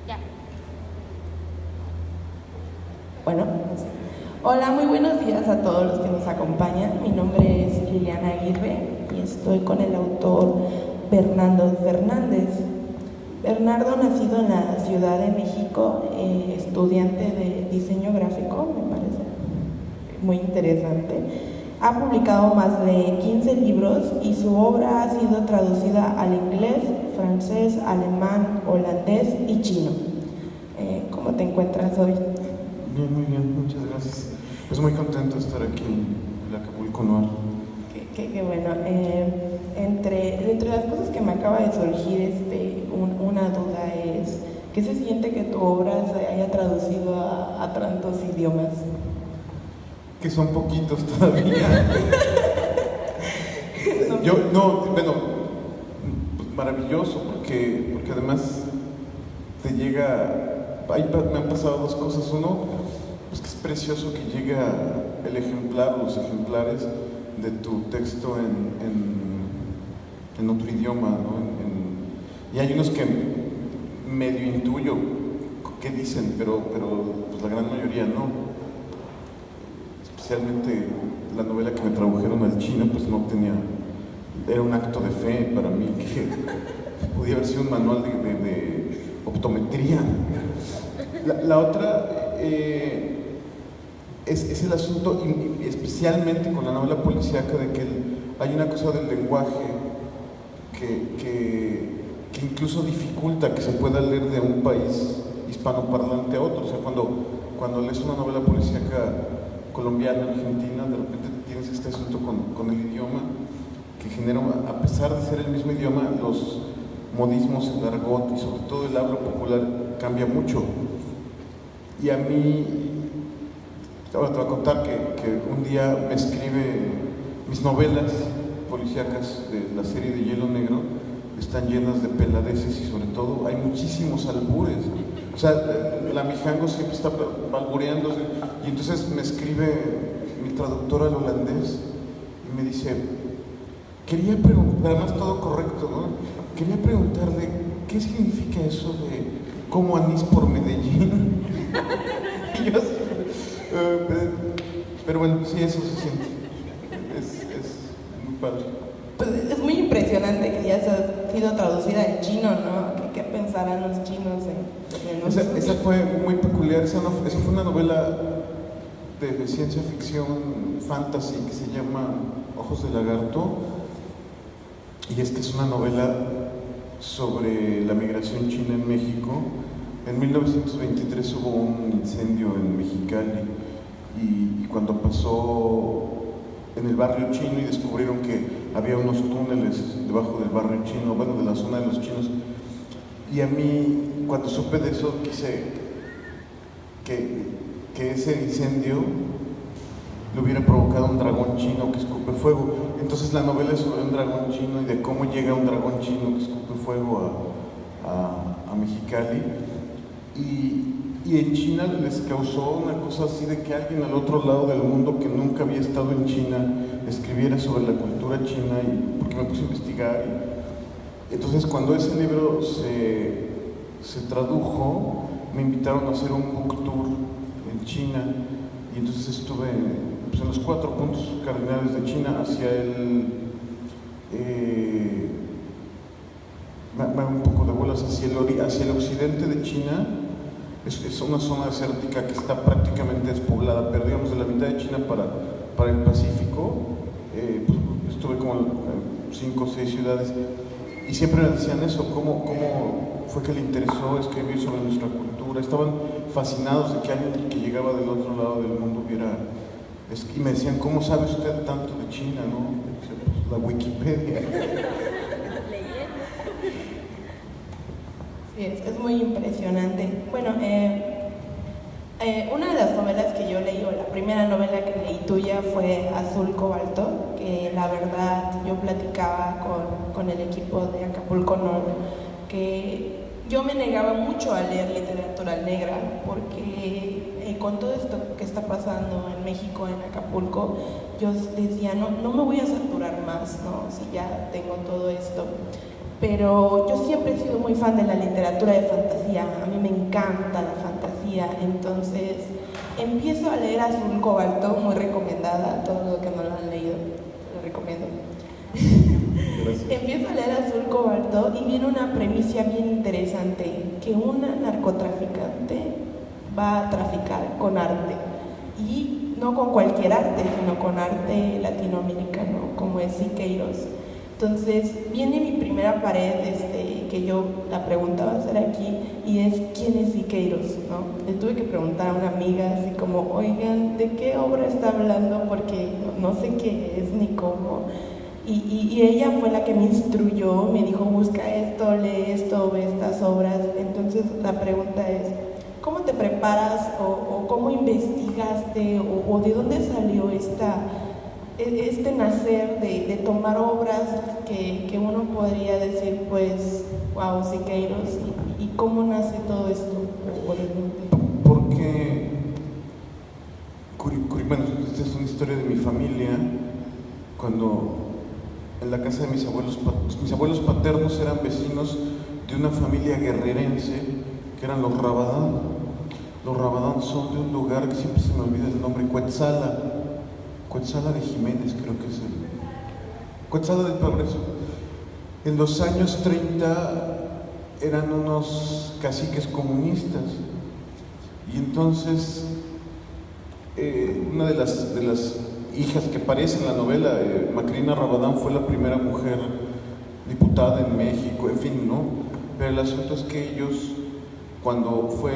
Ya. Bueno, hola, muy buenos días a todos los que nos acompañan. Mi nombre es Liliana Aguirre y estoy con el autor Bernardo Fernández. Bernardo, nacido en la Ciudad de México, estudiante de diseño gráfico, me parece muy interesante. Ha publicado más de 15 libros y su obra ha sido traducida al inglés, francés, alemán, holandés y chino. ¿Cómo te encuentras hoy? Bien, muy bien, muchas gracias. Pues muy contento de estar aquí en el Acapulco Noir. Qué bueno. Entre las cosas que me acaba de surgir una duda es, ¿qué se siente que tu obra se haya traducido a tantos idiomas? Que son poquitos todavía. Bueno, pues maravilloso, porque además te llega, me han pasado dos cosas. Uno, pues que es precioso que llega el ejemplar, los ejemplares de tu texto en otro idioma, ¿no? Y hay unos que medio intuyo qué dicen, pero pues la gran mayoría no. Especialmente la novela que me tradujeron al chino, pues no tenía, era un acto de fe para mí, que podía haber sido un manual de optometría. La otra es el asunto, especialmente con la novela policíaca, de que hay una cosa del lenguaje que incluso dificulta que se pueda leer de un país hispanoparlante a otro. O sea, cuando lees una novela policíaca colombiana, argentina, de repente tienes este asunto con el idioma que genera, a pesar de ser el mismo idioma, los modismos, el argot y sobre todo el habla popular cambia mucho. Y a mí, ahora te voy a contar que un día me escribe mis novelas policíacas de la serie de Hielo Negro, están llenas de peladeces y sobre todo hay muchísimos albures. O sea, la Mijango siempre está balbureándose. Y entonces me escribe mi traductora al holandés y me dice, quería preguntar, además todo correcto, ¿no? Quería preguntarle, ¿qué significa eso de como anís por Medellín? Y yo así, pero bueno, sí, eso se siente. Es muy padre. Pues es muy impresionante que ya haya sido traducida al chino, ¿no? ¿Qué pensarán los chinos de nosotros? Esa fue muy peculiar. Esa fue una novela de ciencia ficción, fantasy, que se llama Ojos de Lagarto. Y es una novela sobre la migración china en México. En 1923 hubo un incendio en Mexicali y cuando pasó en el barrio chino y descubrieron que había unos túneles debajo del barrio chino, bueno, de la zona de los chinos. Y a mí, cuando supe de eso, quise que ese incendio le hubiera provocado un dragón chino que escupe fuego. Entonces la novela es sobre un dragón chino y de cómo llega un dragón chino que escupe fuego a Mexicali. Y en China les causó una cosa así de que alguien al otro lado del mundo que nunca había estado en China escribiera sobre la cultura china, porque me puse a investigar. Entonces cuando ese libro se tradujo, me invitaron a hacer un book tour en China y entonces estuve pues, en los 4 puntos cardinales de China, hacia un poco de vuelas hacia el occidente de China. Es una zona desértica que está prácticamente despoblada, pero digamos de la mitad de China para el Pacífico. Pues, estuve como en 5 o 6 ciudades y siempre me decían eso, cómo fue que le interesó escribir sobre nuestra cultura. Estaban fascinados de que alguien que llegaba del otro lado del mundo viera, y me decían, ¿cómo sabe usted tanto de China, no? Y decía, pues, la Wikipedia. Sí, es muy impresionante. Bueno, una de las novelas que yo leí, o la primera novela que leí tuya, fue Azul Cobalto, que la verdad yo platicaba con el equipo de Acapulco Noir, que yo me negaba mucho a leer literatura negra, porque con todo esto que está pasando en México, en Acapulco, yo decía, no me voy a saturar más, ¿no? Si ya tengo todo esto. pero yo siempre he sido muy fan de la literatura de fantasía, a mí me encanta la fantasía, entonces empiezo a leer Azul Cobalto, muy recomendada, todo lo que no lo han leído, lo recomiendo. Empiezo a leer Azul Cobalto y viene una premisa bien interesante, que una narcotraficante va a traficar con arte, y no con cualquier arte, sino con arte latinoamericano, como es Siqueiros. Entonces viene mi primera pared, que yo la pregunta va a ser aquí, y es ¿quién es Siqueiros? ¿No? Le tuve que preguntar a una amiga así como, oigan, ¿de qué obra está hablando? Porque no sé qué es ni cómo. Y ella fue la que me instruyó, me dijo, busca esto, lee esto, ve estas obras. Entonces la pregunta es, ¿cómo te preparas o cómo investigaste o de dónde salió este nacer de tomar obras que uno podría decir, pues, wow, Siqueiros, y cómo nace todo esto? Porque, bueno, esta es una historia de mi familia. Cuando en la casa de mis abuelos paternos eran vecinos de una familia guerrerense que eran los Rabadán. Los Rabadán son de un lugar que siempre se me olvida el nombre, Cuetzala de Jiménez, creo que es Cuetzala del Progreso. En los años 30 eran unos caciques comunistas, y entonces una de las hijas que aparece en la novela, Macrina Rabadán, fue la primera mujer diputada en México, en fin, ¿no? Pero el asunto es que ellos, cuando fue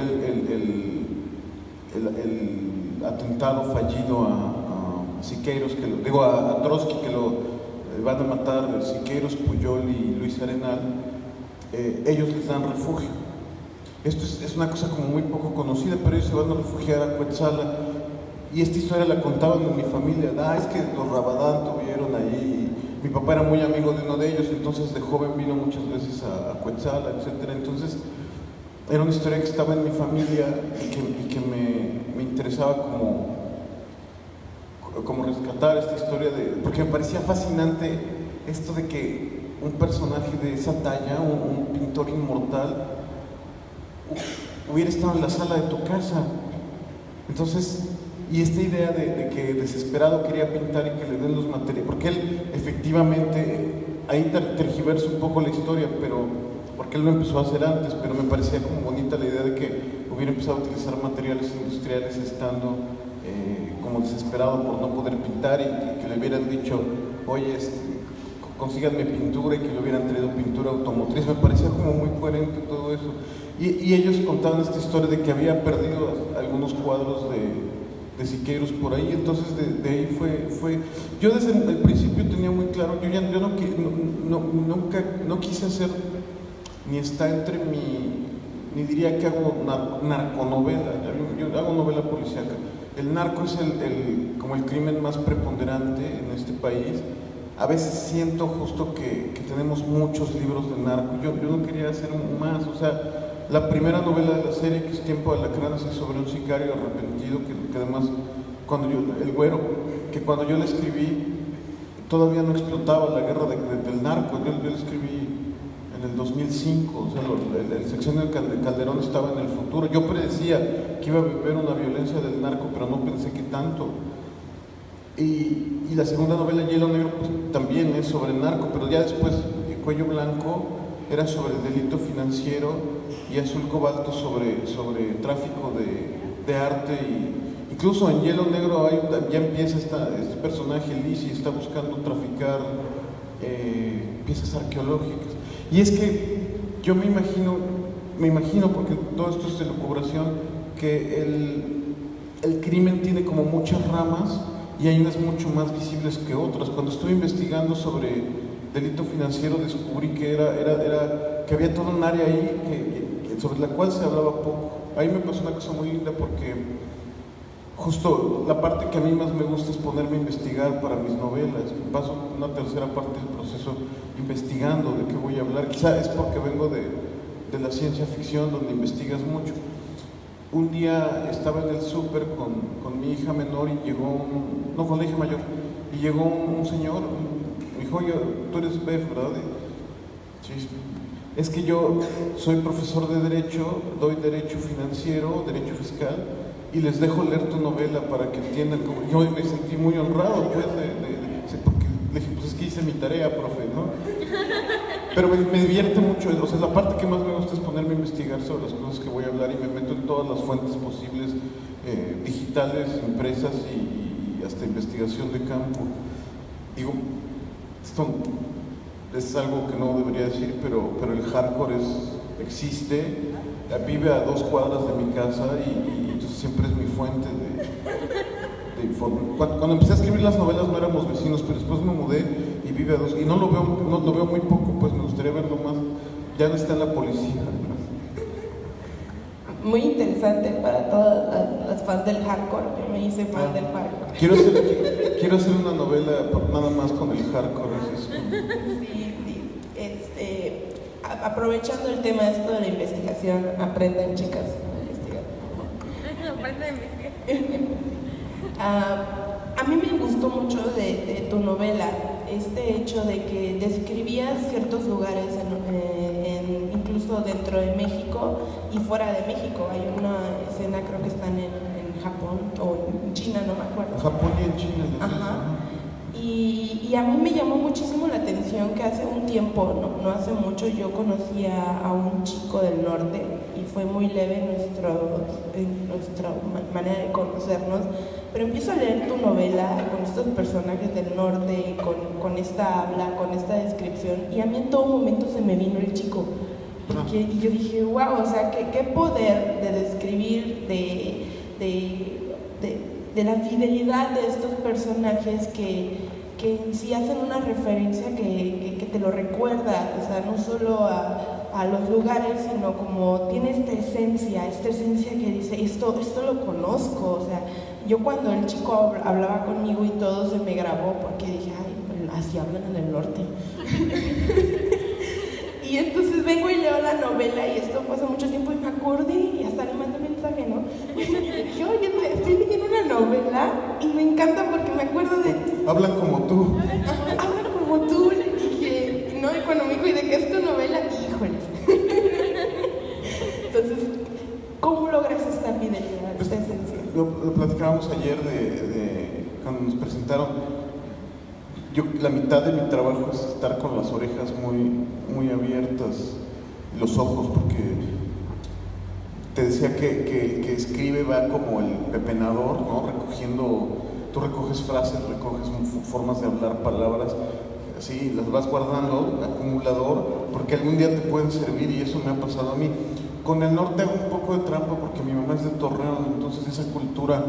el atentado fallido a Siqueiros, a Trotsky, que lo van a matar, Siqueiros, Pujol y Luis Arenal, ellos les dan refugio. Esto es una cosa como muy poco conocida, pero ellos se van a refugiar a Cuetzala. Y esta historia la contaban en mi familia. Es que los Rabadán tuvieron ahí. Mi papá era muy amigo de uno de ellos, entonces de joven vino muchas veces a Cuetzala, etc. Entonces era una historia que estaba en mi familia y que me interesaba como rescatar esta historia, porque me parecía fascinante esto de que un personaje de esa talla, un pintor inmortal, hubiera estado en la sala de tu casa. Entonces, y esta idea de que desesperado quería pintar y que le den los materiales, porque él efectivamente, ahí tergiversa un poco la historia, porque él lo empezó a hacer antes, pero me parecía como bonita la idea de que hubiera empezado a utilizar materiales industriales estando como desesperado por no poder pintar, y que le hubieran dicho, oye, consíganme pintura, y que le hubieran traído pintura automotriz. Me parecía como muy coherente todo eso. Y ellos contaban esta historia de que había perdido algunos cuadros de Siqueiros por ahí. Entonces de ahí fue yo desde el principio tenía muy claro, yo nunca quise hacer, ni está entre ni diría que hago narconovela. Yo hago novela policíaca. El narco es como el crimen más preponderante en este país. A veces siento justo que tenemos muchos libros de narco. Yo no quería hacer más, o sea, la primera novela de la serie, que es Tiempo de Alacranes, es sobre un sicario arrepentido que además, el Güero, que cuando yo la escribí todavía no explotaba la guerra del narco. Yo la escribí en el 2005, o sea, el sexenio de Calderón estaba en el futuro. Yo predecía que iba a haber una violencia del narco, pero no pensé que tanto. Y la segunda novela, Hielo Negro, pues, también es sobre el narco, pero ya después Cuello Blanco era sobre el delito financiero, y Azul Cobalto sobre tráfico de arte. Y incluso en Hielo Negro ya empieza este personaje, Lizzie, está buscando traficar piezas arqueológicas. Y es que yo me imagino, porque todo esto es elucubración, que el crimen tiene como muchas ramas, y hay unas mucho más visibles que otras. Cuando estuve investigando sobre delito financiero, descubrí que que había todo un área ahí sobre la cual se hablaba poco. Ahí me pasó una cosa muy linda, porque justo la parte que a mí más me gusta es ponerme a investigar para mis novelas. Paso una tercera parte del proceso investigando de qué voy a hablar. Quizá es porque vengo de la ciencia ficción, donde investigas mucho. Un día estaba en el súper con mi hija menor, y con la hija mayor, y llegó un señor, me dijo, oye, tú eres Bef, ¿verdad? Sí, sí. Es que yo soy profesor de Derecho, doy Derecho Financiero, Derecho Fiscal, y les dejo leer tu novela para que entiendan cómo. Yo me sentí muy honrado, pues, porque le dije, pues es que hice mi tarea, profe, ¿no? Pero me divierte mucho, o sea, la parte que más me gusta es ponerme a investigar sobre las cosas que voy a hablar y me meto en todas las fuentes posibles, digitales, impresas y hasta investigación de campo. Digo, esto es algo que no debería decir, pero el hardcore existe, vive a 2 cuadras de mi casa y entonces siempre es mi fuente de información. Cuando empecé a escribir las novelas no éramos vecinos, pero después me mudé y vive a 2, y no lo veo muy poco, pues me gustaría verlo más. Ya no está en la policía. Muy interesante para todas las fans del hardcore. Yo me hice fan del hardcore. Quiero hacer una novela nada más con el hardcore. Sí. Aprovechando el tema esto de la investigación, aprendan, chicas, a investigar. Aprendan a investigar. A mí me gustó mucho de tu novela este hecho de que describías ciertos lugares incluso dentro de México y fuera de México. Hay una escena, creo que están en Japón o en China, no me acuerdo. Japón y en China. Ajá. Y a mí me llamó muchísimo la atención que hace un tiempo, no hace mucho, yo conocía a un chico del norte y fue muy leve nuestra manera de conocernos, pero empiezo a leer tu novela con estos personajes del norte, con esta habla, con esta descripción, y a mí en todo momento se me vino el chico. Y yo dije, wow, o sea, qué poder de describir, de la fidelidad de estos personajes que en sí hacen una referencia que te lo recuerda, o sea, no solo a los lugares, sino como tiene esta esencia que dice, esto lo conozco, o sea, yo cuando el chico hablaba conmigo y todo se me grabó porque dije, ay, así hablan en el norte. Y entonces vengo y leo la novela y esto fue hace mucho tiempo y me acordé y hasta le mandé mensaje, ¿no? Y dije, oye, estoy leyendo una novela y me encanta porque me acuerdo de ti. Hablan como tú. Hablan como tú, le dije, ¿no? Y cuando me dijo, ¿y de qué es tu novela? Híjoles. Entonces, ¿cómo logras esta fidelidad, esta esencia? Lo platicábamos ayer cuando nos presentaron. La mitad de mi trabajo es estar con las orejas muy abiertas y los ojos, porque te decía que el que escribe va como el pepenador, ¿no? Tú recoges frases, recoges formas de hablar, palabras, así las vas guardando, acumulador, porque algún día te pueden servir, y eso me ha pasado a mí. Con el norte hago un poco de trampa porque mi mamá es de Torreón, entonces esa cultura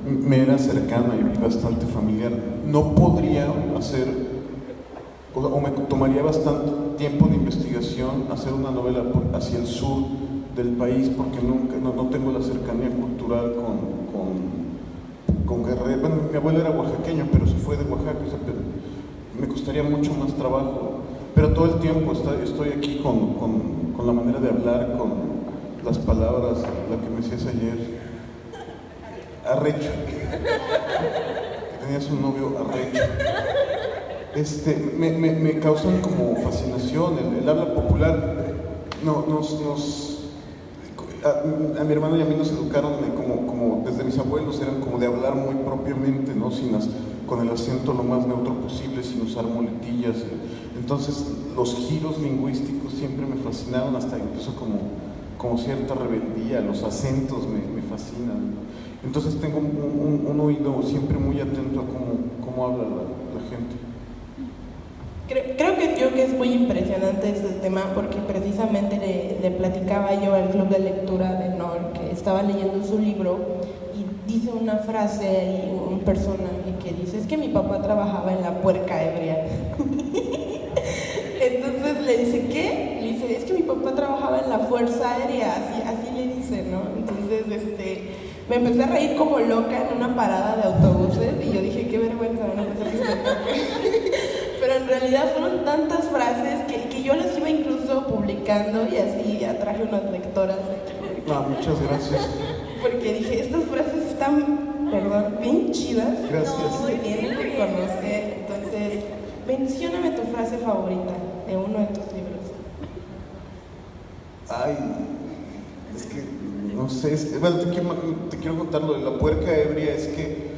me era cercana y bastante familiar. No podría hacer, o me tomaría bastante tiempo de investigación hacer una novela hacia el sur del país, porque no tengo la cercanía cultural con Guerrero. Bueno, mi abuelo era oaxaqueño, pero se fue de Oaxaca, o sea, me costaría mucho más trabajo. Pero todo el tiempo estoy aquí con la manera de hablar, con las palabras, la que me decías ayer. Arrecho. Tenías un novio arrecho. Me causan como fascinación el habla popular. A mi hermano y a mí nos educaron como desde mis abuelos, eran como de hablar muy propiamente, ¿no? Con el acento lo más neutro posible, sin usar muletillas. Entonces los giros lingüísticos siempre me fascinaron, hasta incluso como cierta rebeldía, los acentos me fascinan. Entonces tengo un oído siempre muy atento a cómo habla la gente. Creo que es muy impresionante este tema, porque precisamente le platicaba yo al club de lectura de NOR que estaba leyendo su libro y dice una frase y un personaje que dice, es que mi papá trabajaba en la puerca ebria. Entonces le dice, ¿qué? Le dice, es que mi papá trabajaba en la Fuerza Aérea, así le dice, ¿no? Entonces me empecé a reír como loca en una parada de autobuses y yo dije, qué vergüenza, no pensé que se Pero en realidad fueron tantas frases que yo las iba incluso publicando y así atraje unas lectoras. Muchas gracias. Porque dije, estas frases están, bien chidas. Gracias. Se tienen que conocer. Entonces, mencióname tu frase favorita de uno de tus libros. Ay, es que, no sé, bueno, te quiero contar lo de la puerca ebria. Es que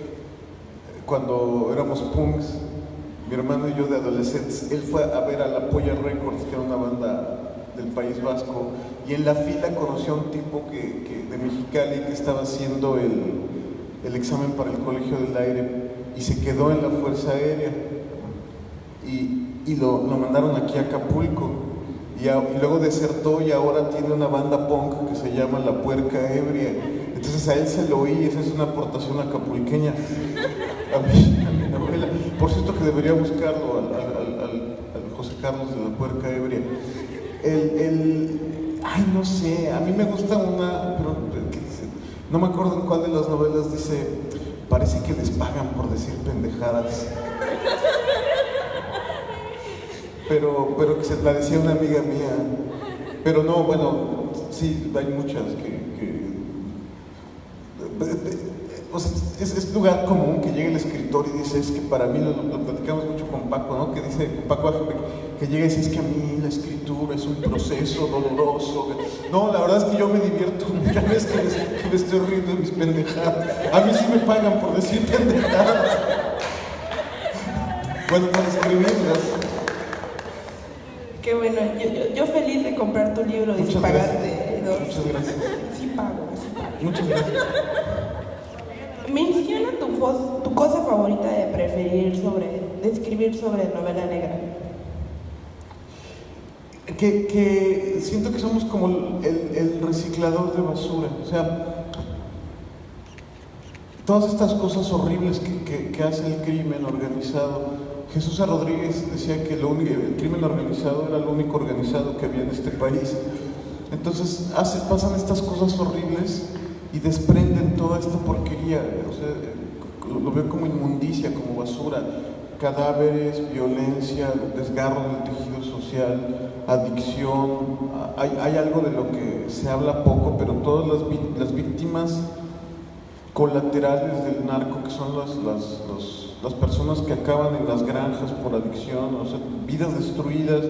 cuando éramos punks, mi hermano y yo de adolescentes, él fue a ver a La Polla Records, que era una banda del País Vasco, y en la fila conoció a un tipo de Mexicali que estaba haciendo el examen para el Colegio del Aire y se quedó en la Fuerza Aérea y lo mandaron aquí a Acapulco y luego desertó y ahora tiene una banda punk que se llama La Puerca Ebria. Entonces a él se lo oí, esa es una aportación acapulqueña a mi novela. Por cierto que debería buscarlo al José Carlos de La Puerca Ebria. Ay, no sé, a mí me gusta una, pero no me acuerdo en cuál de las novelas dice, parece que les pagan por decir pendejadas. Pero que se la decía una amiga mía. Pero no, bueno, sí, hay muchas o sea, es lugar común que llegue el escritor y dice, es que para mí, lo platicamos mucho con Paco, ¿no? Que dice, con Paco Aje, que llega y dice, es que a mí la escritura es un proceso doloroso. No, la verdad es que yo me divierto muchas veces que me estoy riendo de mis pendejadas. A mí sí me pagan por decir pendejadas. Bueno, por escribirlas. Qué bueno, yo feliz de comprar tu libro y Muchas pagarte dos. Muchas gracias. Sí pago. Muchas gracias. Menciona tu cosa favorita de escribir sobre novela negra. Que siento que somos como el reciclador de basura. O sea, todas estas cosas horribles que hace el crimen organizado. Jesús A. Rodríguez decía que el crimen organizado era lo único organizado que había en este país. Entonces pasan estas cosas horribles y desprenden toda esta porquería. O sea, lo veo como inmundicia, como basura, cadáveres, violencia, desgarro del tejido social, adicción. Hay algo de lo que se habla poco, pero todas las víctimas colaterales del narco, que son las personas que acaban en las granjas por adicción, o sea, vidas destruidas,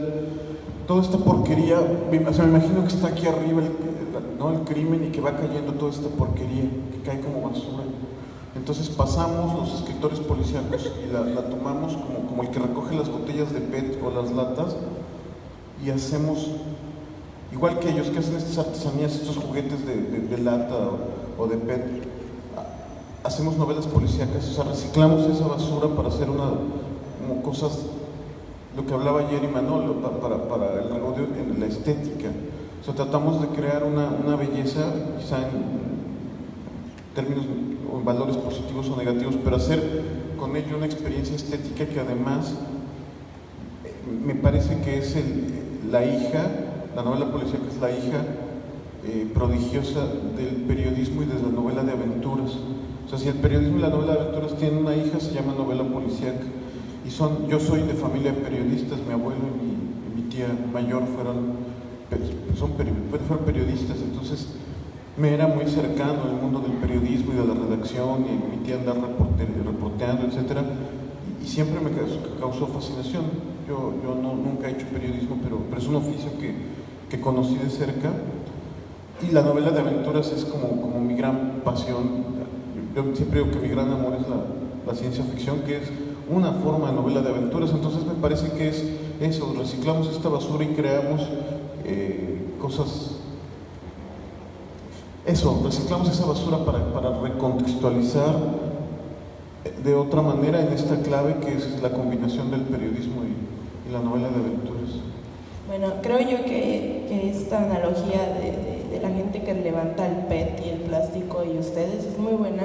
toda esta porquería. O sea, me imagino que está aquí arriba el crimen y que va cayendo toda esta porquería, que cae como basura. Entonces pasamos los escritores policíacos y la tomamos como el que recoge las botellas de PET o las latas y hacemos, igual que ellos que hacen estas artesanías, estos juguetes de lata o de PET, hacemos novelas policíacas. O sea, reciclamos esa basura para hacer como cosas, lo que hablaba ayer Imanol, para el regodeo en la estética. O sea, tratamos de crear una belleza, quizá en términos o en valores positivos o negativos, pero hacer con ello una experiencia estética que además me parece que es la novela policíaca es la hija prodigiosa del periodismo y de la novela de aventuras. O sea, si el periodismo y la novela de aventuras tienen una hija, se llama novela policíaca. Yo soy de familia de periodistas, mi abuelo y mi tía mayor fueron periodistas, entonces me era muy cercano el mundo del periodismo y de la redacción, y mi tía andar reporteando, etcétera, y siempre me causó fascinación. Yo nunca he hecho periodismo, pero es un oficio que conocí de cerca, y la novela de aventuras es como mi gran pasión. Yo siempre digo que mi gran amor es la ciencia ficción, que es una forma de novela de aventuras. Entonces me parece que es eso, reciclamos esta basura y creamos cosas. Eso, reciclamos esa basura para recontextualizar de otra manera en esta clave que es la combinación del periodismo y la novela de aventuras. Bueno, creo yo que esta analogía de la gente que levanta el PET y el plástico y ustedes es muy buena,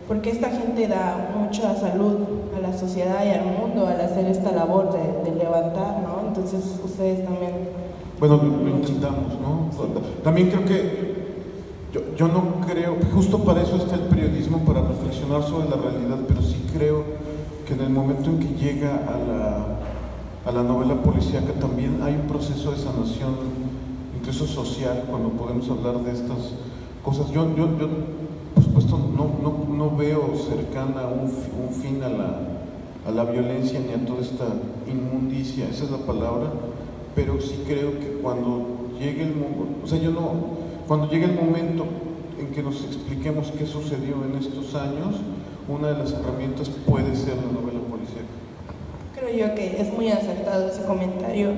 porque esta gente da mucha salud a la sociedad y al mundo al hacer esta labor de levantar, ¿no? Entonces ustedes también... Bueno, lo intentamos, ¿no? También creo que yo no creo, justo para eso está el periodismo, para reflexionar sobre la realidad, pero sí creo que en el momento en que llega a la novela policíaca también hay un proceso de sanación, incluso social, cuando podemos hablar de estas cosas. Yo por supuesto, no veo cercana un fin a la violencia ni a toda esta inmundicia, esa es la palabra, pero sí creo que cuando llegue el momento, o sea, cuando llegue el momento en que nos expliquemos qué sucedió en estos años, una de las herramientas puede ser la novela policíaca. Creo yo que es muy acertado ese comentario.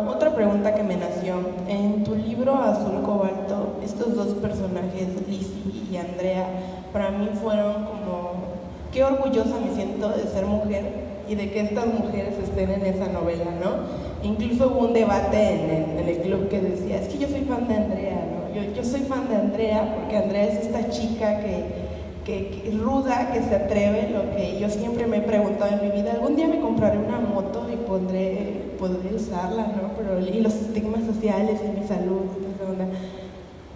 Otra pregunta que me nació, en tu libro Azul Cobalto, estos dos personajes, Lizzie y Andrea, para mí fueron como, qué orgullosa me siento de ser mujer y de que estas mujeres estén en esa novela, ¿no? Incluso hubo un debate en el club que decía, es que yo soy fan de Andrea, ¿no? Yo soy fan de Andrea porque Andrea es esta chica que ruda, que se atreve, lo que yo siempre me he preguntado en mi vida, algún día me compraré una moto y podré usarla, ¿no? Y los estigmas sociales y mi salud,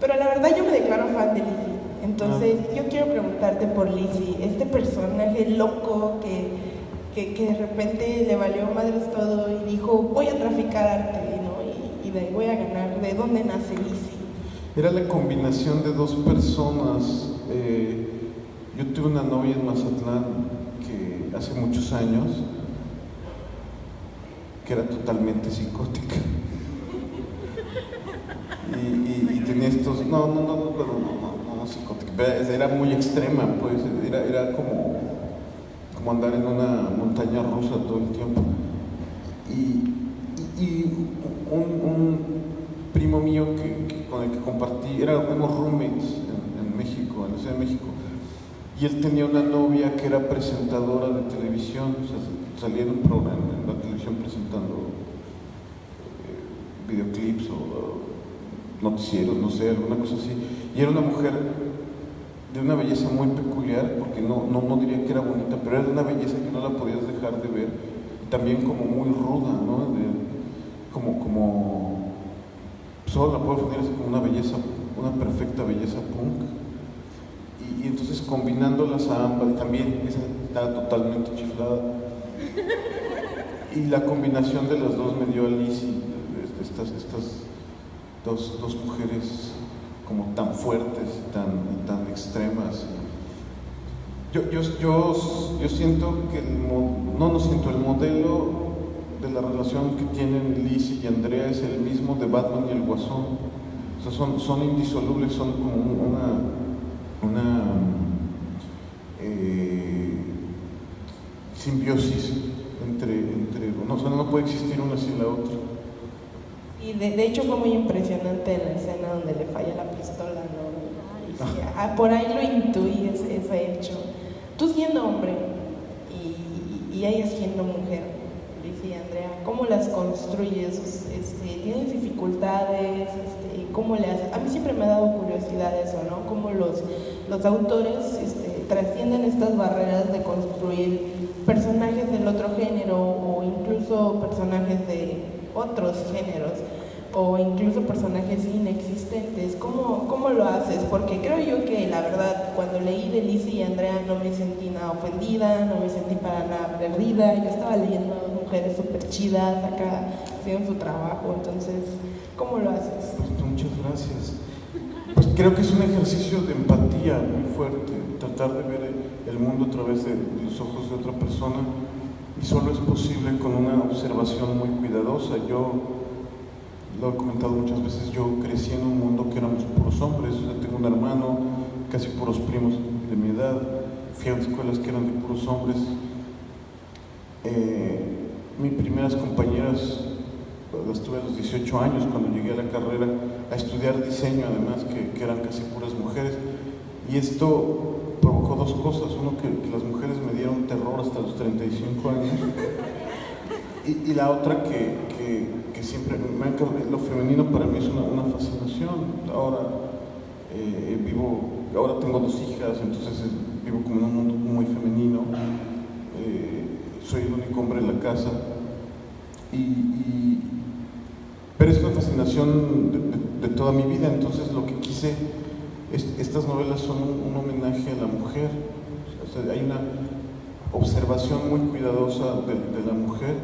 pero la verdad yo me declaro fan de Lizzie, entonces yo quiero preguntarte por Lizzie, este personaje loco que de repente le valió madres todo y dijo, voy a traficar arte, ¿no? Y de ahí voy a ganar. ¿De dónde nace Lizzie? Era la combinación de dos personas. Yo tuve una novia en Mazatlán que hace muchos años, que era totalmente psicótica. Y tenía estos, no psicótica, era muy extrema, pues, era como andar en una montaña rusa todo el tiempo. Y un primo mío con el que compartí, éramos roommates en México, en la Ciudad de México, y él tenía una novia que era presentadora de televisión, o sea, salía en un programa en la televisión presentando videoclips o noticieros, no sé, alguna cosa así, y era una mujer de una belleza muy peculiar, porque no diría que era bonita, pero era de una belleza que no la podías dejar de ver, y también como muy ruda, ¿no? Como solo la puedo definir así como una belleza, una perfecta belleza punk, y entonces combinándolas a ambas, también esa estaba totalmente chiflada, y la combinación de las dos me dio a Lizzie, estas dos mujeres como tan fuertes, tan extremas. Yo siento que no siento el modelo de la relación que tienen Lizzie y Andrea es el mismo de Batman y el Guasón. O sea, son indisolubles, son como una simbiosis entre no puede existir una sin la otra. Y de hecho fue muy impresionante la escena donde le falla la pistola, ¿no? Y por ahí lo intuí ese hecho. Tú siendo hombre y ella siendo mujer, Lizzie y Andrea, ¿cómo las construyes? ¿Tienes dificultades? ¿Cómo le haces? A mí siempre me ha dado curiosidad eso, ¿no? Cómo los autores trascienden estas barreras de construir personajes del otro género o incluso personajes de otros géneros o incluso personajes inexistentes. ¿Cómo lo haces? Porque creo yo que la verdad cuando leí de Lizzie y Andrea no me sentí nada ofendida, no me sentí para nada perdida, yo estaba leyendo a mujeres súper chidas acá haciendo su trabajo, entonces ¿cómo lo haces? Pues muchas gracias. Pues creo que es un ejercicio de empatía muy fuerte, tratar de ver el mundo a través de los ojos de otra persona, y solo es posible con una observación muy cuidadosa. Yo lo he comentado muchas veces, yo crecí en un mundo que éramos puros hombres, o sea, tengo un hermano, casi puros primos de mi edad, fui a escuelas que eran de puros hombres. Mis primeras compañeras las tuve a los 18 años cuando llegué a la carrera a estudiar diseño, además que eran casi puras mujeres, y esto provocó dos cosas. Uno, que las mujeres me dieron terror hasta los 35 años, y la otra que siempre lo femenino para mí es una fascinación. Ahora ahora tengo 2 hijas, entonces vivo como en un mundo muy femenino, soy el único hombre en la casa, pero es una fascinación de toda mi vida. Entonces lo que quise, estas novelas son un homenaje a la mujer. O sea, hay una observación muy cuidadosa de la mujer,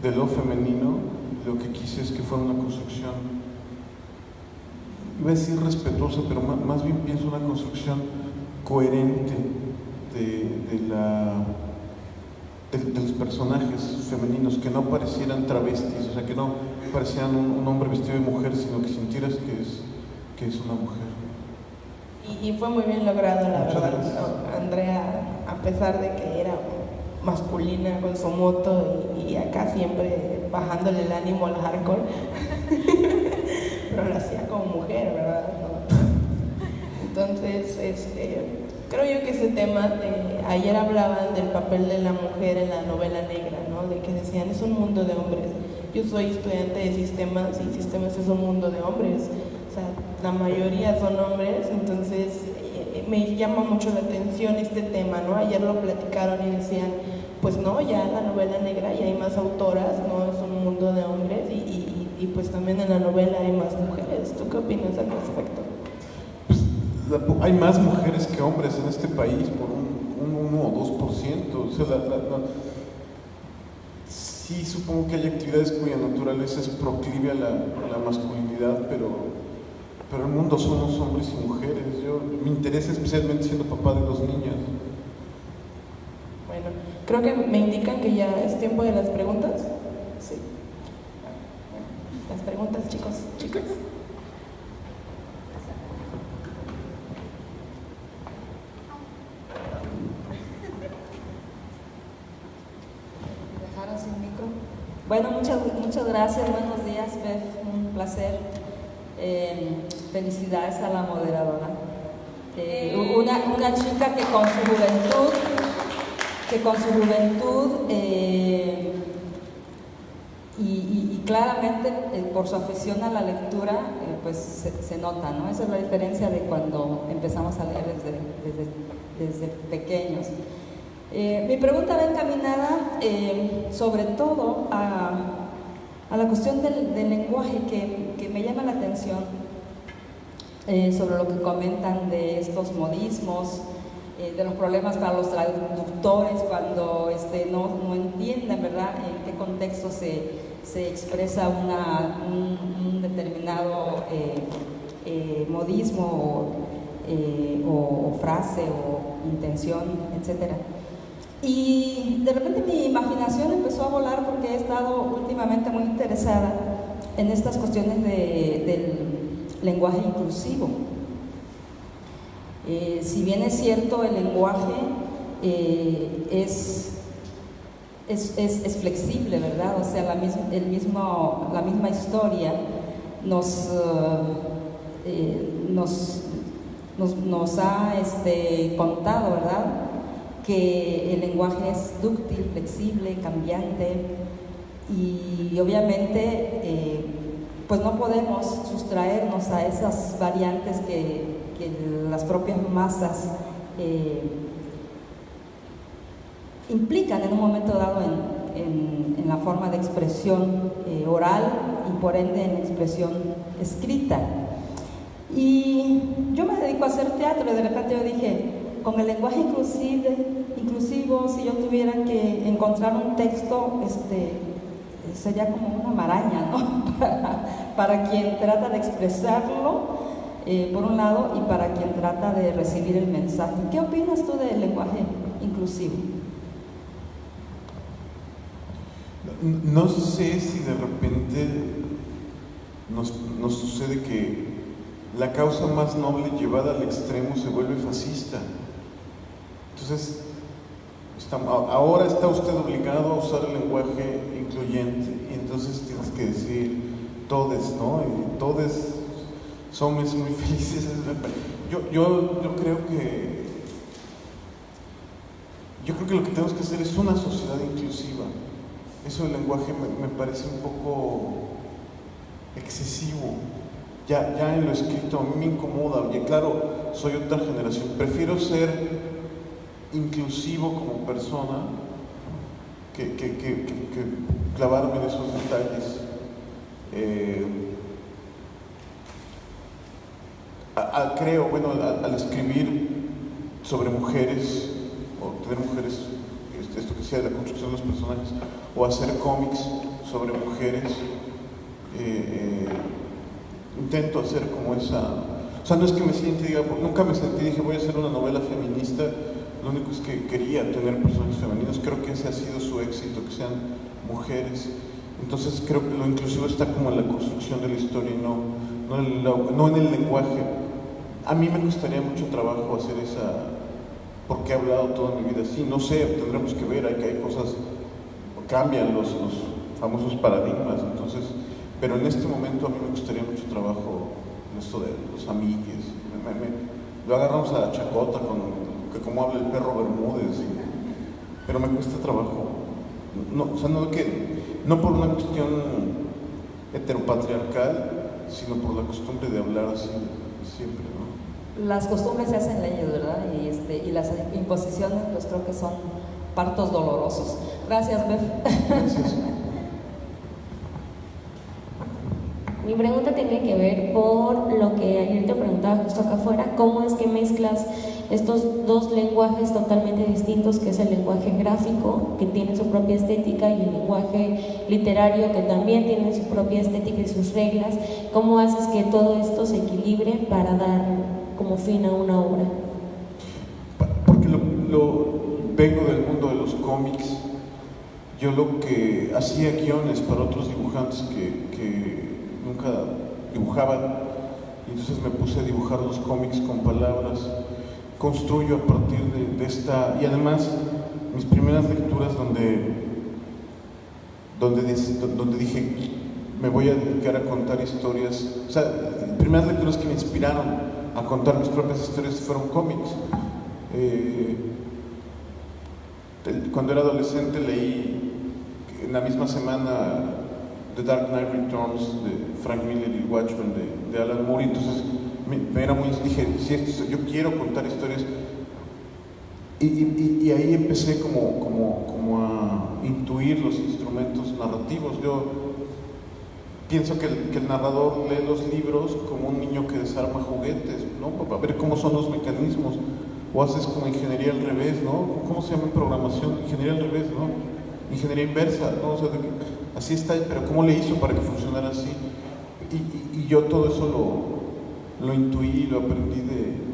de lo femenino. Lo que quise es que fuera una construcción, iba a decir respetuosa, pero más bien pienso una construcción coherente de los personajes femeninos, que no parecieran travestis, o sea, que no parecían un hombre vestido de mujer, sino que sintieras que es una mujer. Y fue muy bien logrado, la Muchas verdad. gracias. ¿No? Andrea, a pesar de que era masculina con su moto y acá siempre bajándole el ánimo al hardcore, pero lo hacía como mujer, ¿verdad? ¿No? Entonces, creo yo que ese tema, ayer hablaban del papel de la mujer en la novela negra, ¿no? De que decían, es un mundo de hombres. Yo soy estudiante de sistemas y sistemas es un mundo de hombres. O sea, la mayoría son hombres, entonces me llama mucho la atención este tema, ¿no? Ayer lo platicaron y decían, pues no, ya en la novela negra ya hay más autoras, ¿no? Es un mundo de hombres y pues también en la novela hay más mujeres. ¿Tú qué opinas al respecto? Hay más mujeres que hombres en este país por un 1 o 2%. O sea, sí, supongo que hay actividades cuya naturaleza es proclive a la masculinidad, pero el mundo somos hombres y mujeres. Me interesa especialmente siendo papá de 2 niñas. Bueno, creo que me indican que ya es tiempo de las preguntas. Sí. Las preguntas, chicos, chicas. Dejaron sin micro. Bueno, muchas gracias, buenos días, Beth, un placer. Felicidades a la moderadora. Una chica que con su juventud y claramente por su afición a la lectura, pues se nota, ¿no? Esa es la diferencia de cuando empezamos a leer desde pequeños. Mi pregunta va encaminada sobre todo a la cuestión del lenguaje que me llama la atención, sobre lo que comentan de estos modismos, de los problemas para los traductores cuando no entienden, ¿verdad?, en qué contexto se expresa un determinado modismo o frase o intención, etcétera. Y de repente mi imaginación empezó a volar porque he estado últimamente muy interesada en estas cuestiones del lenguaje inclusivo. Si bien es cierto, el lenguaje es flexible, ¿verdad? O sea, la misma historia nos ha contado, ¿verdad?, que el lenguaje es dúctil, flexible, cambiante y obviamente pues no podemos sustraernos a esas variantes que las propias masas implican en un momento dado en la forma de expresión oral y por ende en expresión escrita. Y yo me dedico a hacer teatro y de repente yo dije, con el lenguaje inclusivo, si yo tuviera que encontrar un texto, sería como una maraña, ¿no? para quien trata de expresarlo, por un lado, y para quien trata de recibir el mensaje. ¿Qué opinas tú del lenguaje inclusivo? No sé si de repente nos sucede que la causa más noble llevada al extremo se vuelve fascista. Entonces, ahora está usted obligado a usar el lenguaje incluyente y entonces tienes que decir todes, ¿no? Y todes somos muy felices. Yo creo que lo que tenemos que hacer es una sociedad inclusiva. Eso del lenguaje me parece un poco excesivo. Ya en lo escrito a mí me incomoda. Y claro, soy otra generación. Prefiero ser inclusivo como persona que clavarme en esos detalles. Creo, bueno, al escribir sobre mujeres o tener mujeres, esto que sea de la construcción de los personajes, o hacer cómics sobre mujeres, intento hacer como esa. O sea, no es que me siente, nunca me sentí, dije voy a hacer una novela feminista. Lo único es que quería tener personajes femeninos. Creo que ese ha sido su éxito, que sean mujeres. Entonces creo que lo inclusivo está como en la construcción de la historia y no en el lenguaje. A mí me costaría mucho trabajo hacer porque he hablado toda mi vida así, no sé, tendremos que ver, hay cosas, cambian los famosos paradigmas, entonces, pero en este momento a mí me costaría mucho trabajo esto de los amigues, lo agarramos a chacota que como habla el perro Bermúdez, pero me cuesta trabajo, no por una cuestión heteropatriarcal, sino por la costumbre de hablar así siempre, ¿no? Las costumbres se hacen leyes, ¿verdad? Y las imposiciones, pues creo que son partos dolorosos. Gracias, Beth. Gracias. Mi pregunta tiene que ver por lo que ayer te preguntaba justo acá afuera, ¿cómo es que mezclas estos dos lenguajes totalmente distintos, que es el lenguaje gráfico, que tiene su propia estética, y el lenguaje literario, que también tiene su propia estética y sus reglas? ¿Cómo haces que todo esto se equilibre para dar como fin a una obra? Porque vengo del mundo de los cómics. Yo lo que hacía guiones para otros dibujantes que nunca dibujaban, y entonces me puse a dibujar los cómics con palabras, construyo a partir de esta, y además mis primeras lecturas donde dije me voy a dedicar a contar historias, o sea, las primeras lecturas que me inspiraron a contar mis propias historias fueron cómics. Cuando era adolescente leí en la misma semana The Dark Knight Returns de Frank Miller y Watchmen de Alan Moore, entonces dije, sí, yo quiero contar historias, y ahí empecé como a intuir los instrumentos narrativos. Yo pienso que el narrador lee los libros como un niño que desarma juguetes, ¿no? Para ver cómo son los mecanismos, o haces como ingeniería al revés, ¿no? ¿Cómo se llama en programación? Ingeniería al revés, ¿no? Ingeniería inversa, ¿no? O sea, así está, pero ¿cómo le hizo para que funcionara así? Y yo todo eso lo intuí, lo aprendí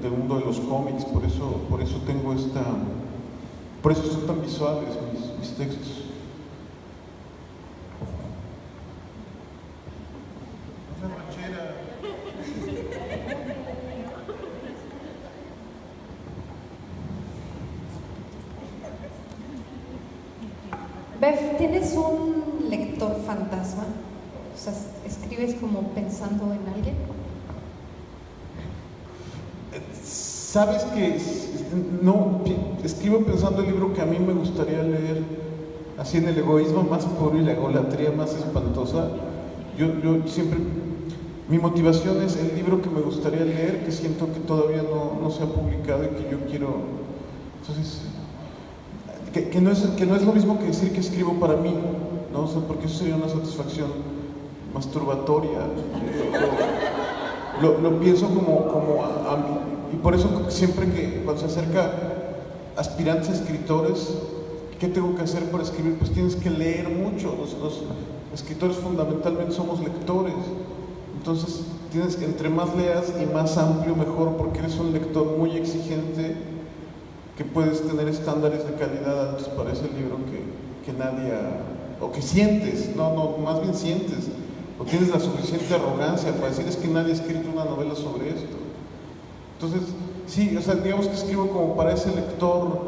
del mundo de los cómics, por eso tengo por eso son tan visuales mis textos. Beth, ¿tienes un lector fantasma? O sea, ¿escribes como pensando en alguien? ¿Sabes que no escribo pensando el libro que a mí me gustaría leer, así en el egoísmo más puro y la egolatría más espantosa? Yo siempre, mi motivación es el libro que me gustaría leer, que siento que todavía no se ha publicado y que yo quiero. Entonces, que no es lo mismo que decir que escribo para mí, ¿no? O sea, porque eso sería una satisfacción masturbatoria. Lo pienso como a mí, y por eso siempre que cuando se acerca aspirantes a escritores, ¿qué tengo que hacer para escribir? Pues tienes que leer mucho. Los escritores fundamentalmente somos lectores, entonces tienes que, entre más leas y más amplio mejor, porque eres un lector muy exigente, que puedes tener estándares de calidad altos para ese libro que nadie o que sientes, más bien sientes, o tienes la suficiente arrogancia para decir es que nadie ha escrito una novela sobre esto. Entonces, sí, o sea, digamos que escribo como para ese lector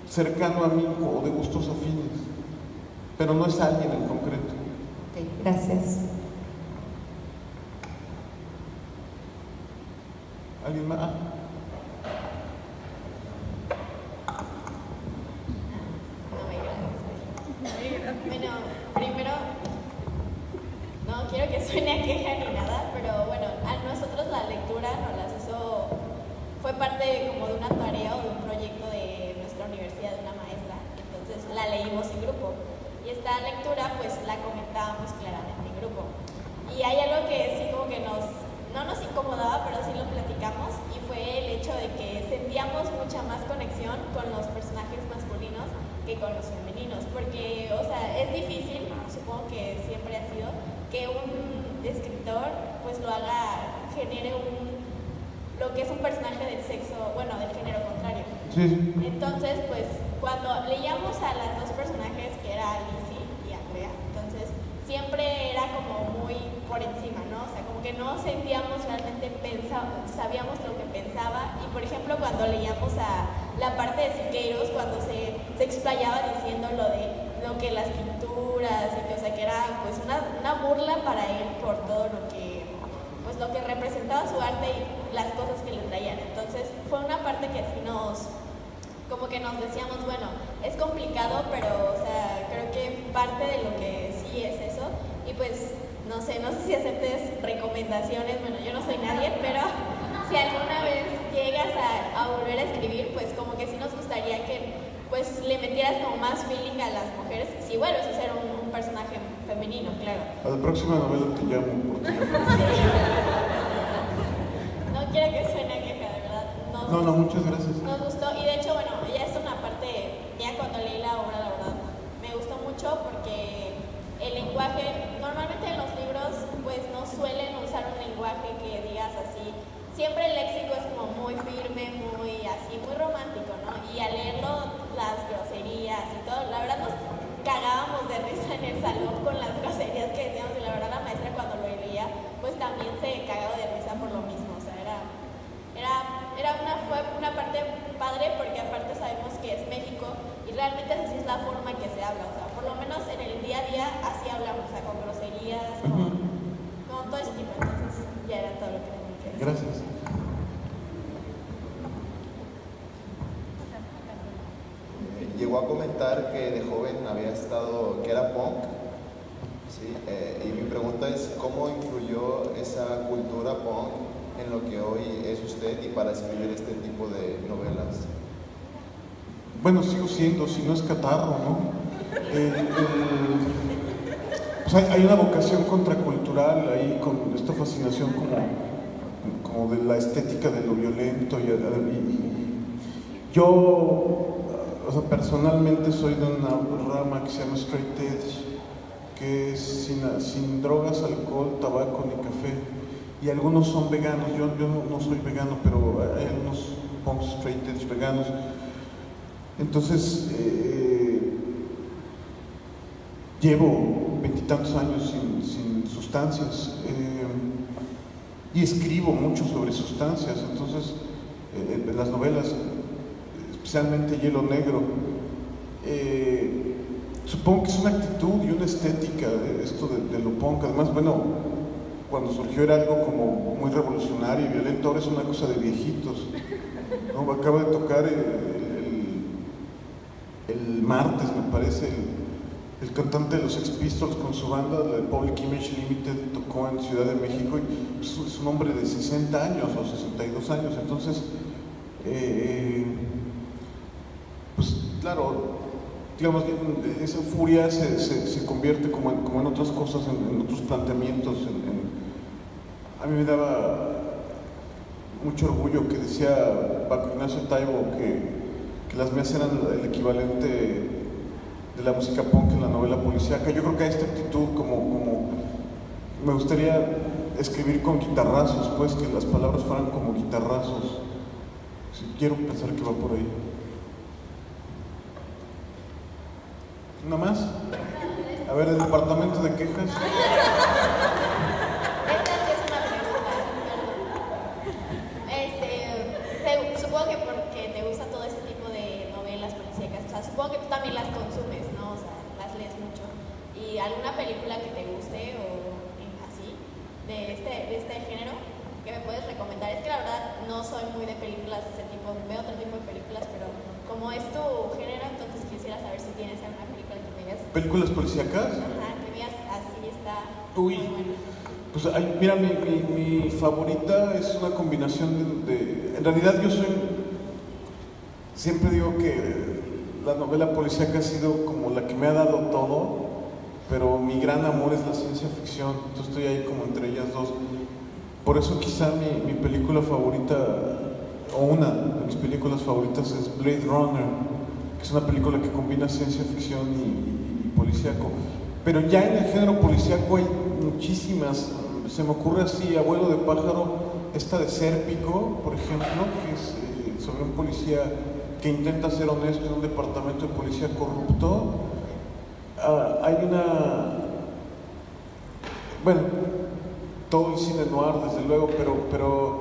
cercano a mí o de gustos afines, pero no es alguien en concreto. Ok, gracias. ¿Alguien más? Bueno, primero, no quiero que suene a queja ni nada, pero bueno, a nosotros la lectura nos las hizo, fue parte como de una tarea o de un proyecto de nuestra universidad, de una maestra, entonces la leímos en grupo, y esta lectura pues la comentábamos claramente en grupo, y hay algo que sí como que no nos incomodaba, pero sí lo platicamos, y fue el hecho de que sentíamos mucha más conexión con los personajes masculinos que con los femeninos, porque, o sea, es difícil, supongo que siempre ha sido, que un escritor pues genere lo que es un personaje del sexo, bueno, del género contrario. Sí. Entonces, pues, cuando leíamos a las dos personajes, que era Lizzie y Andrea, entonces siempre era como muy por encima, ¿no? O sea, como que no sentíamos realmente, sabíamos lo que pensaba. Y por ejemplo, cuando leíamos a la parte de Siqueiros, cuando se explayaba diciendo lo que las pinturas, y que, o sea, que era pues una burla para él por todo lo que representaba su arte y las cosas que le traían. Entonces fue una parte que sí como que nos decíamos, bueno, es complicado, pero, o sea, creo que parte de lo que sí es eso. Y pues, no sé si aceptes recomendaciones, bueno, yo no soy nadie, pero si alguna vez llegas a volver a escribir, pues como que sí nos gustaría que pues le metieras como más feeling a las mujeres, si vuelves a ser un personaje femenino, claro. A la próxima novela te llamo por teléfono. No quiero que suene a queja, de verdad. No, muchas gracias. Nos gustó, y de hecho, bueno, ya es una parte, ya cuando leí la obra, la verdad, me gustó mucho porque el lenguaje, normalmente en los libros, pues no suelen usar un lenguaje que digas así. Siempre el léxico es como muy firme, muy así, muy romántico, ¿no? Y al leerlo, las groserías y todo, la verdad nos cagábamos de risa en el salón con las groserías que decíamos, y la verdad la maestra cuando lo leía, pues también se cagaba de risa por lo mismo. O sea, fue una parte padre porque aparte sabemos que es México y realmente así es la forma en que se habla. O sea, por lo menos en el día a día así hablamos, o sea, con groserías, con todo ese tipo. Entonces ya era todo lo que tenía que decir. Gracias. Llegó a comentar que de joven que era punk, ¿sí? Y mi pregunta es, ¿cómo influyó esa cultura punk en lo que hoy es usted y para escribir este tipo de novelas? Bueno, sigo siendo, si no es catarro, ¿no? Pues hay una vocación contracultural ahí con esta fascinación como de la estética de lo violento y yo, o sea, personalmente soy de una rama que se llama straight edge, que es sin drogas, alcohol, tabaco ni café, y algunos son veganos. Yo no soy vegano, pero hay algunos punks straight edge veganos. Entonces llevo 20 y tantos años sin sustancias, y escribo mucho sobre sustancias. Entonces en las novelas, especialmente Hielo Negro, supongo que es una actitud y una estética esto de lo punk. Además, bueno, cuando surgió era algo como muy revolucionario y violento, ahora es una cosa de viejitos, ¿no? Acaba de tocar el martes, me parece, el cantante de los Sex Pistols con su banda, la de Public Image Limited, tocó en Ciudad de México, y es un hombre de 60 años o 62 años. Entonces, pues claro, digamos que esa furia se convierte como en otras cosas, en otros planteamientos. A mí me daba mucho orgullo que decía Paco Ignacio Taibo que las mías eran el equivalente de la música punk en la novela policíaca. Yo creo que hay esta actitud como me gustaría escribir con guitarrazos, pues, que las palabras fueran como guitarrazos. Sí, quiero pensar que va por ahí. ¿Una más? A ver, el departamento de quejas. Esta sí es una pregunta, perdón. Supongo que porque te gusta todo este tipo de novelas policíacas, o sea, supongo que tú también las consumes, ¿no? O sea, las lees mucho. ¿Y alguna película que te guste o así, de este género, que me puedes recomendar? Es que la verdad no soy muy de películas de este tipo, veo otro tipo de películas, pero como es tu género, entonces quisiera saber si tienes alguna película que me digas. ¿Películas policíacas? Ajá, que veas así está. Uy, muy buena. pues mira, mi favorita es una combinación en realidad yo siempre digo que la novela policíaca ha sido como la que me ha dado todo, pero mi gran amor es la ciencia ficción. Entonces estoy ahí como entre ellas dos. Por eso quizá mi película favorita, o una de mis películas favoritas, es Blade Runner, que es una película que combina ciencia ficción y policíaco. Pero ya en el género policíaco hay muchísimas. Se me ocurre así, Abuelo de pájaro, esta de Sérpico, por ejemplo, que es sobre un policía que intenta ser honesto en un departamento de policía corrupto. Hay una bueno, todo el cine noir, desde luego, pero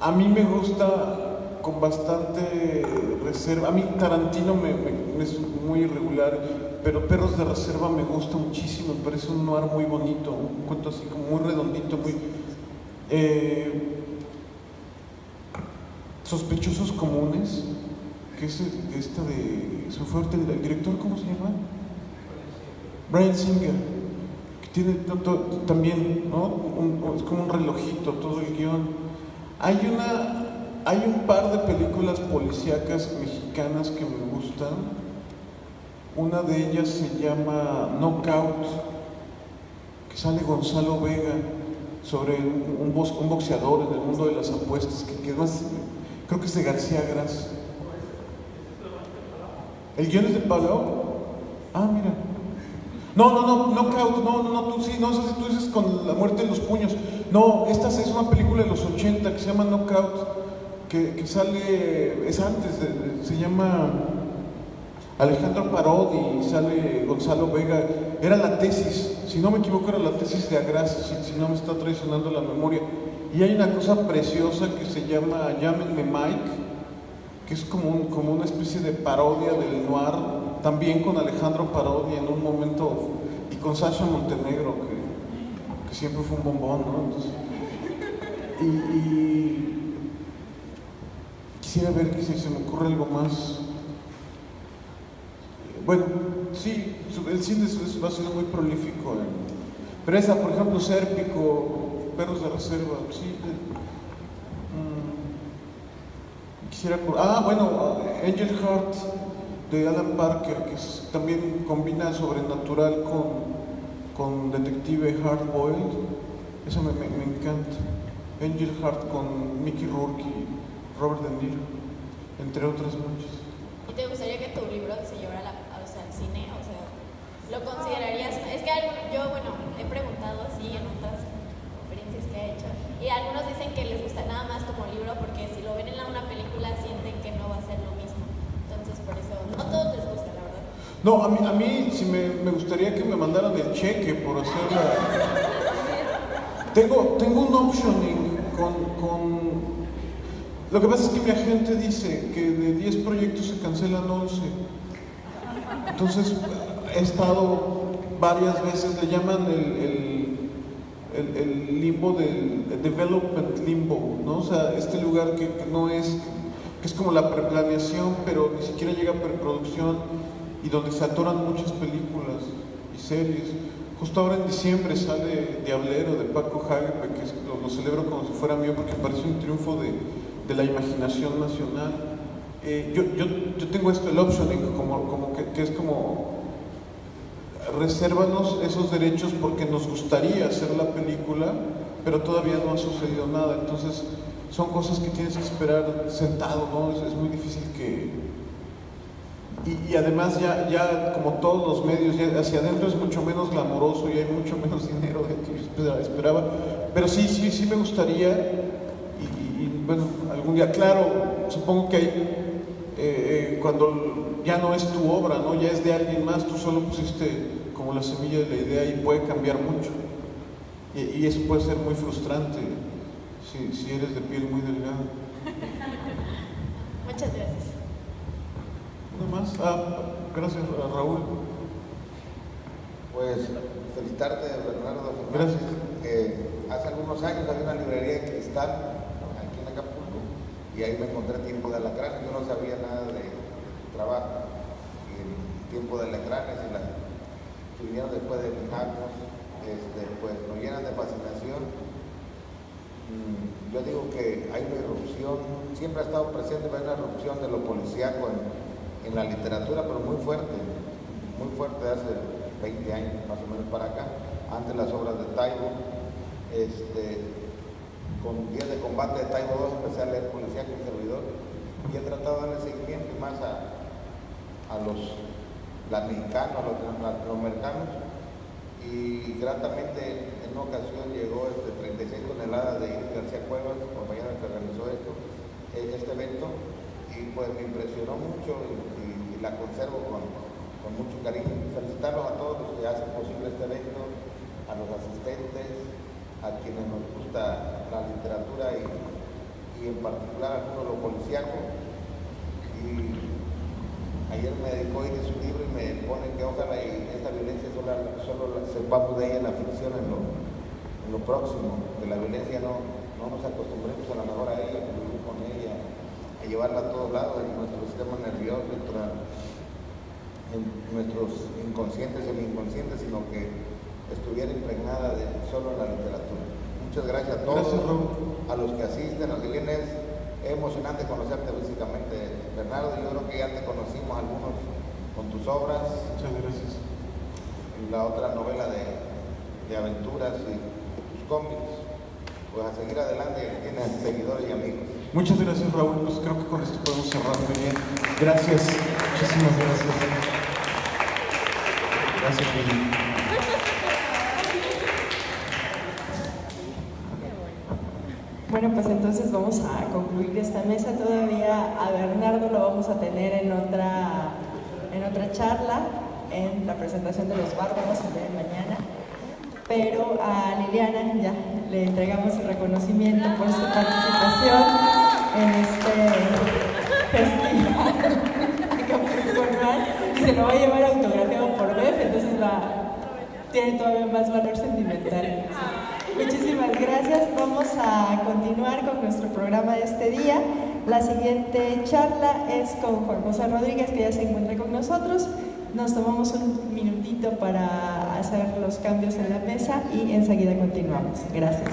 a mí me gusta con bastante reserva. A mí Tarantino me es muy irregular, pero Perros de Reserva me gusta muchísimo, me parece un noir muy bonito, un cuento así como muy redondito, muy... Sospechosos Comunes, que es esta de... Se fue el director, ¿cómo se llama? Bryan Singer, que tiene también, ¿no? Es como un relojito todo el guión. Hay un par de películas policíacas mexicanas que me gustan. Una de ellas se llama Knockout, que sale Gonzalo Vega, sobre un boxeador en el mundo de las apuestas, que más, creo que es de García Gras. ¿El guión es de Palau? Ah, mira. No, Knockout, tú sí, no sé si tú dices con La muerte en los puños. No, esta es una película de los 80 que se llama Knockout, que sale, es antes, se llama Alejandro Parodi, sale Gonzalo Vega. Era la tesis, si no me equivoco era la tesis de Agras, si no me está traicionando la memoria. Y hay una cosa preciosa que se llama Llámenme Mike, que es como una especie de parodia del noir, también con Alejandro Parodi en un momento, y con Sasha Montenegro, que siempre fue un bombón, ¿no? Entonces, y quisiera ver que si se me ocurre algo más. Bueno, sí, el cine va a ser muy prolífico. Pero esa, por ejemplo, Sérpico, Perros de Reserva, sí. Quisiera... bueno, Angel Heart de Alan Parker, que también combina sobrenatural con detective hard-boiled. Eso me encanta. Angel Heart con Mickey Rourke y Robert De Niro, entre otras muchas. ¿Y te gustaría que tu libro se llevara al cine? O sea, ¿lo considerarías? Es que yo, bueno, he preguntado así en otras conferencias que he hecho, y algunos dicen que les gusta nada más como libro porque si lo ven en una película sienten que no va a ser lo mismo. Entonces, por eso, no a todos les gusta, la verdad. No, a mí sí me gustaría que me mandaran el cheque por hacer la... Tengo un optioning con... Lo que pasa es que mi agente dice que de 10 proyectos se cancelan 11. Entonces, he estado varias veces, le llaman el limbo del development limbo, ¿no? O sea, este lugar que no es, que es como la preplaneación, pero ni siquiera llega a preproducción, y donde se atoran muchas películas y series. Justo ahora en diciembre sale Diablero de Paco Hagepe, que lo celebro como si fuera mío porque parece un triunfo de la imaginación nacional. Yo tengo esto, el optioning, que es como resérvanos esos derechos porque nos gustaría hacer la película, pero todavía no ha sucedido nada. Entonces son cosas que tienes que esperar sentado, ¿no? Es muy difícil que... Y además ya como todos los medios, ya hacia adentro es mucho menos glamoroso y hay mucho menos dinero de que yo esperaba. Pero sí me gustaría, y bueno, algún día, claro, supongo que hay, cuando ya no es tu obra, ¿no? Ya es de alguien más, tú solo pusiste como la semilla de la idea y puede cambiar mucho. Y eso puede ser muy frustrante si eres de piel muy delgada. Muchas gracias. Más. Gracias a Raúl. Pues felicitarte, Bernardo. Gracias. Hace algunos años había una librería de cristal aquí en Acapulco y ahí me encontré Tiempo de Alacranes. Yo no sabía nada de trabajo. Y el Tiempo de Alacranes y las que vinieron después de Mijacos, pues nos llenan de fascinación. Yo digo que hay una irrupción, siempre ha estado presente una irrupción de lo policíaco en la literatura, pero muy fuerte hace 20 años más o menos para acá. Antes las obras de Taibo, con Días de Combate de Taibo 2 empecé a leer policía con servidor y he tratado de darle seguimiento más a los mexicanos, a los latinoamericanos, y gratamente en una ocasión llegó 36 toneladas de Iris García Cuevas, compañero que organizó este evento, y pues me impresionó mucho y la conservo con mucho cariño. Felicitarlos a todos los que hacen posible este evento, a a los asistentes, a quienes nos gusta la literatura y en particular algunos lo policíaco. Y ayer me dedicó a ir de su libro y me pone que ojalá y esta violencia solo sepamos de ella en la ficción, en lo próximo, que la violencia no nos acostumbremos a lo mejor a ella, a vivir con ella, a llevarla a todos lados en nuestro sistema nervioso, en nuestros inconscientes, semi-inconscientes, sino que estuviera impregnada de solo en la literatura. Muchas gracias a todos, a los que asisten, a los que vienen. Es emocionante conocerte físicamente, Bernardo. Yo creo que ya te conocimos algunos con tus obras. Muchas gracias. La otra novela de aventuras y tus cómics. Pues a seguir adelante, tienes seguidores y amigos. Muchas gracias, Raúl. Pues creo que con esto podemos cerrar muy bien. Gracias. Muchísimas gracias. Gracias, Lili. Bueno, pues entonces vamos a concluir esta mesa. Todavía a Bernardo lo vamos a tener en otra charla, en la presentación de los bárbaros el día de mañana. Pero a Liliana ya le entregamos el reconocimiento por su participación en este festival y se lo va a llevar autografiado por Bef, entonces tiene todavía más valor sentimental. Muchísimas gracias. Vamos a continuar con nuestro programa de este día. La siguiente charla es con Juan José Rodríguez, que ya se encuentra con nosotros. Nos tomamos un minutito para hacer los cambios en la mesa y enseguida continuamos. Gracias.